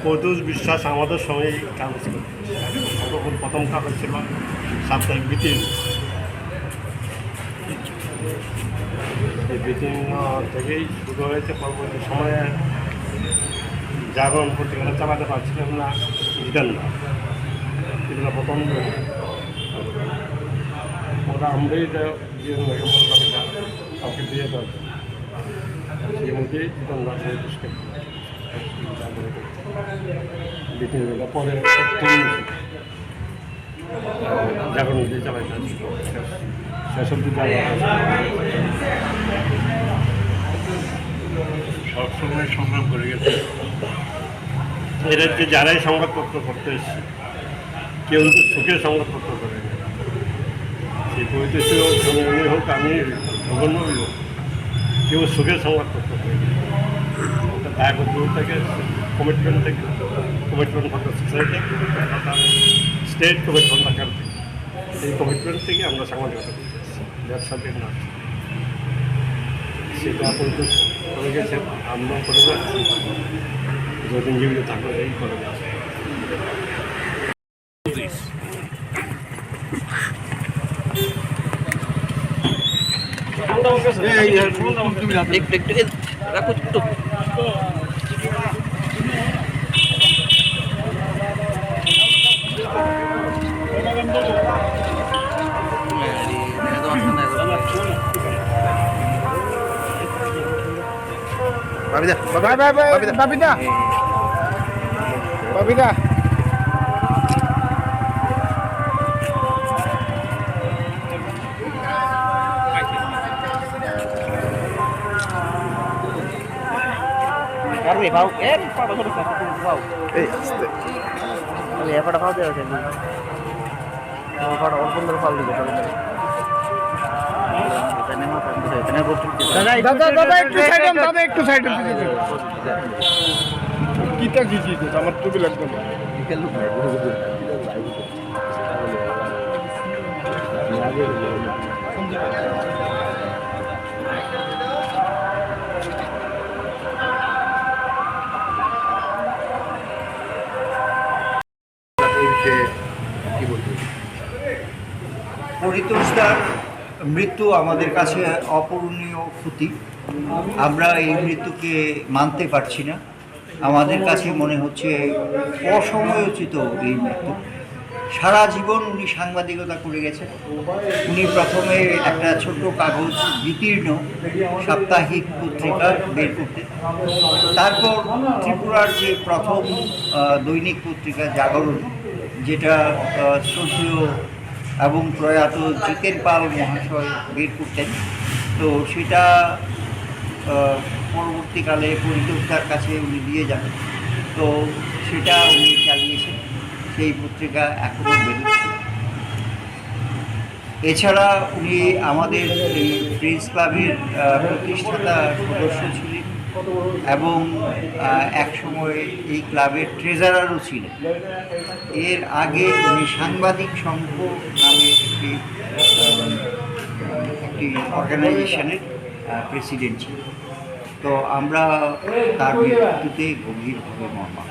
প্রত্যুষ বিশ্বাস আমাদের সঙ্গে কাজ করে। তখন প্রথম কাগজ ছিল সাপ্তাহিক বিতিন। এই বিতিন থেকেই শুরু হয়েছে। পরবর্তী সময়ে জাগরণ পত্রিকাটা চালাতে পারছিলাম না, দিতেন না। সেগুলো প্রথম ওরা আমরাই দিয়ে বললাম কাউকে দিয়ে দেওয়া সেই মধ্যেই দিতেন না। বিতিনগুলো পরে জাগরণ দিয়ে চালাইতে শেষ অব্দি সবসময় সংগ্রাম করে গেছে। এরা যে যারাই সংবাদপত্র করতে এসছে কেউ কিন্তু সুখের সংবাদপত্র করে না। সেই পরিস্থিতি হোক, উনি হোক, আমি ভগন্যই হোক, কেউ সুখের সংবাদপত্র করে না। দায়বদ্ধ থেকে কমিটমেন্ট থেকে commitment for the society, state commitment for the country, এই কমিটমেন্ট থেকে আমরা সাংবাদিকতা করতে এসেছি। ব্যবসাতে না সেটা পরিবেশ করে গেছে, আমরা করে যাচ্ছি। যতদিন জীবিত থাকলে এই করে যাচ্ছে। Babida, Babida, Babida. Karbi bau, pada sudah satu bau. Ya pada bau dia jadi. Pada orang pun terpal juga pada. Kita nema pada itu, kita nema bukti. দাদা একটু সাইড কিটা দিছি তো আমার টুপি লাগবে না। পরিতোষদার মৃত্যু আমাদের কাছে অপূরণীয় ক্ষতি। আমরা এই মৃত্যুকে মানতে পারছি না। আমাদের কাছে মনে হচ্ছে অসময়োচিত এই মৃত্যু। সারা জীবন উনি সাংবাদিকতা করে গেছেন। উনি প্রথমে একটা ছোট্ট কাগজ বিতীর্ণ সাপ্তাহিক পত্রিকা বের করতেন। তারপর ত্রিপুরার যে প্রথম দৈনিক পত্রিকা জাগরণ, যেটা শ্রদ্ধেয় এবং প্রয়াত জিতেন পাল মহাশয় বের করতেন, তো সেটা পরবর্তীকালে পরিতোষদার কাছে উনি দিয়ে যান। তো সেটা উনি চালিয়েছেন, সেই পত্রিকা এখনও বেরোচ্ছে। এছাড়া উনি আমাদের এই প্রেস ক্লাবের প্রতিষ্ঠাতা সদস্য ছিলেন এবং একসময় এই ক্লাবের ট্রেজারারও ছিলেন। এর আগে উনি সাংবাদিক সংঘ নামে একটি অর্গানাইজেশনের প্রেসিডেন্ট ছিলেন। তো আমরা তার মৃত্যুতে গভীরভাবে মর্মাহত।